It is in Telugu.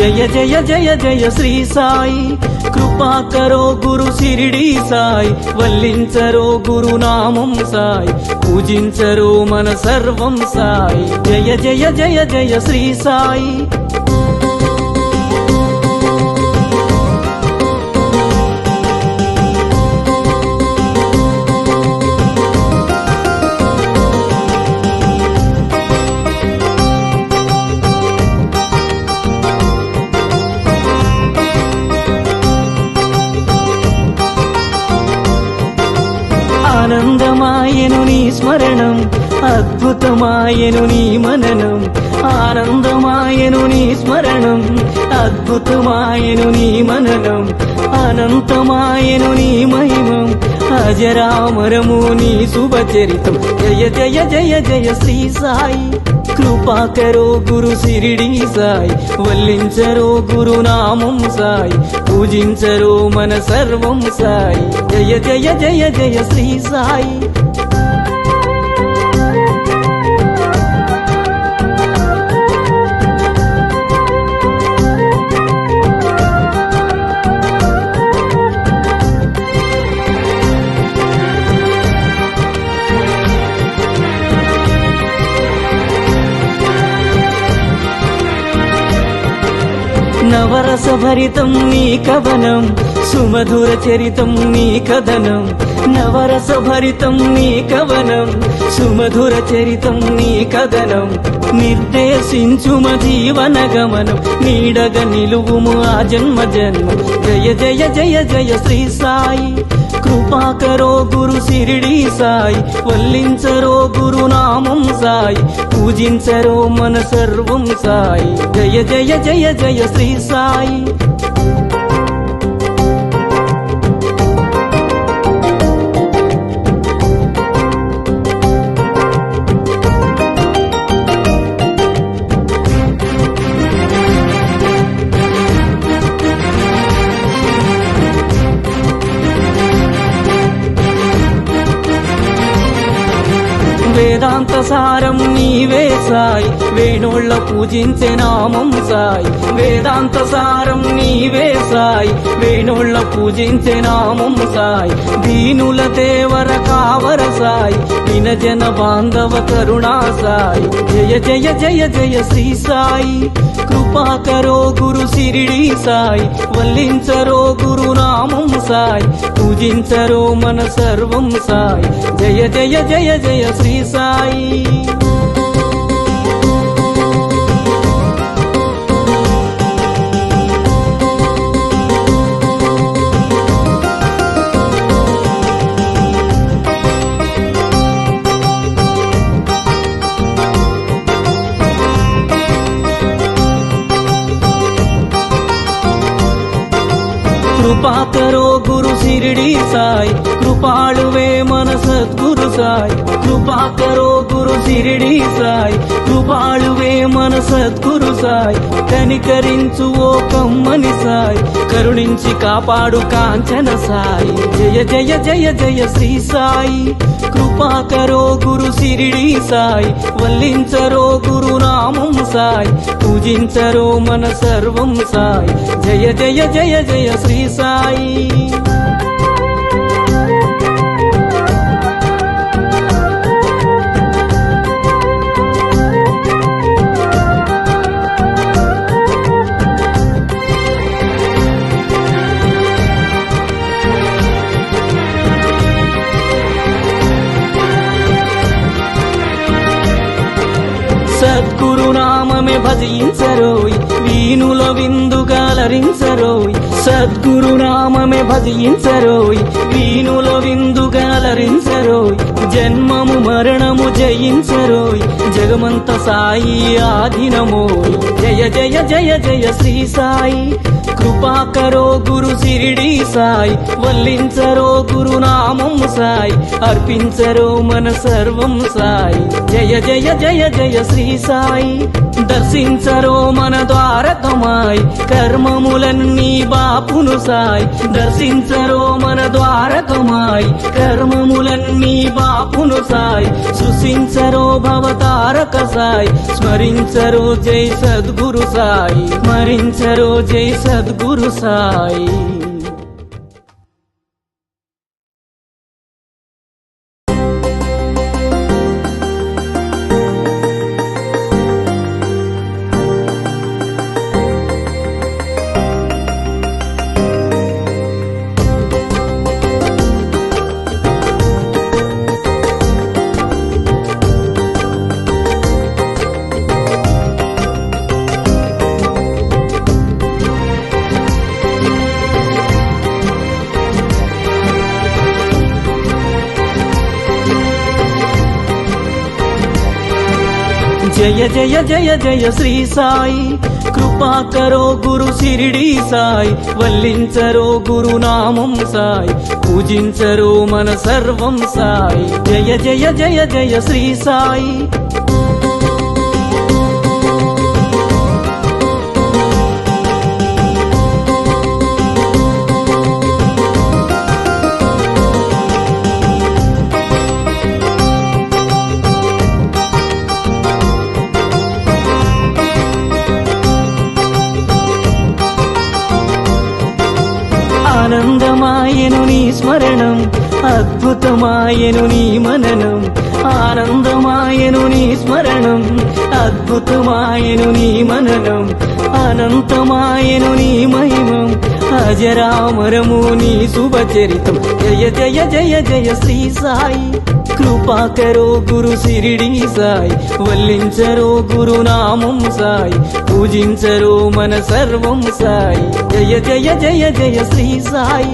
జయ జయ జయ జయ శ్రీ సాయి, కృపా కరో గురు శిరిడి సాయి, వల్లించరో గురునామం సాయి, పూజించరో మన సర్వం సాయి. జయ జయ జయ జయ శ్రీ సాయి. ఆనందమాయను నీ స్మరణం, అద్భుతమాయను నీ మననం. ఆనందమాయను నీ స్మరణం, అద్భుతమాయను నీ మననం. అనంతమాయను నీ మహిమం, అజరామరము నీ శుభచరితం. జయ జయ జయ జయ శ్రీ సాయి, కృపా కరో గురు శిరిడి సాయి, వల్లించరో గురునామం సాయి, పూజించరో మన సర్వం సాయి. జయ జయ జయ జయ శ్రీ సాయి. నవరస భరితం నీ కవనం, సుమధుర చరితం నీ కథనం. నవరస భరితం నీ కవనం, సుమధుర చరితం నీ కథనం. నిర్దేశించుమ జీవన గమనం, నీడగ నిలువుము ఆ జన్మ జన్మం. జయ జయ జయ జయ శ్రీ సాయి, కృపా కరో గురు శిరిడి సాయి, వల్లించరో గురునామం సాయి, పూజించరో మన సర్వం సాయి. జయ జయ జయ జయ శ్రీ సాయి. వేదాంత సారం నీవే సాయి, వేణోళ్ళ పూజించే నామం సాయి. వేదాంత సారం నీవే సాయి, వేణోళ్ళ పూజించే నామం సాయి. దీనుల దేవర కావర సాయి, వినజన బాంధవ కరుణా సాయి. జయ జయ జయ జయ శ్రీ సాయి, కృపా కరో గురు శిరిడి సాయి, వల్లించరో గురునామం సాయి, పూజించరో మన సర్వం సాయి. జయ జయ జయ జయ శ్రీ సాయి. కృపా కరో గురు శిరిడి సాయి, కృపాళువే మన సద్గురు సాయి. కృపా కరో గురు శిరిడి సాయి, కృపాళువే మన సద్గురు సాయి. కనికరించు ఓ కమ్మని సాయి, కరుణించి కాపాడు కాంచన సాయి. జయ జయ జయ జయ శ్రీ సాయి, కృపా కరో గురు శిరిడి సాయి, వల్లించరో గురునామం సాయి, పూజించరో మన సర్వం సాయి. జయ జయ జయ జయ శ్రీ సాయి. సద్గురునామమే భజించరోయ్, వీణుల విందుగాలరించరోయ్. సద్గురునామమే భజించరోయ్, వీణుల విందుగాలరించరోయ్. జన్మము మరణము జయించరోయ్, జగమంత సాయి ఆధీనమోయ్. జయ జయ జయ జయ శ్రీ సాయి, కృపా కరో గురు శిరిడి సాయి, వల్లించరో గురునామం సాయి అర్పించరో మన సర్వం సాయి జయ జయ జయ జయ శ్రీ సాయి దర్శించరో మన ద్వారకమాయి కర్మములన్నీ బాపును సాయి దర్శించరో మన ద్వారకమాయి కర్మములన్నీ బాపును సాయి సృశించరో భవతారక సాయి స్మరించరో జై సద్గురు సాయి స్మరించరో జై సద్గురు సాయి జయ జయ జయ జయ శ్రీ సాయి కృపా కరో గురు షిరిడి సాయి వల్లించరో గురునామం సాయి పూజించరో మన సర్వం సాయి జయ జయ జయ జయ శ్రీ సాయి ఆనందమాయను నీ స్మరణం అద్భుతమాయను నీ మననం ఆనందమాయను నీ స్మరణం అద్భుతమాయను నీ మననం అనంతమాయను నీ మహిమం అజరామరము నీ శుభచరితం జయ జయ జయ జయ శ్రీ సాయి కృపా కరో గురు షిరిడి సాయి వల్లించరో గురునామం సాయి పూజించరో మన సర్వం సాయి జయ జయ జయ జయ శ్రీ సాయి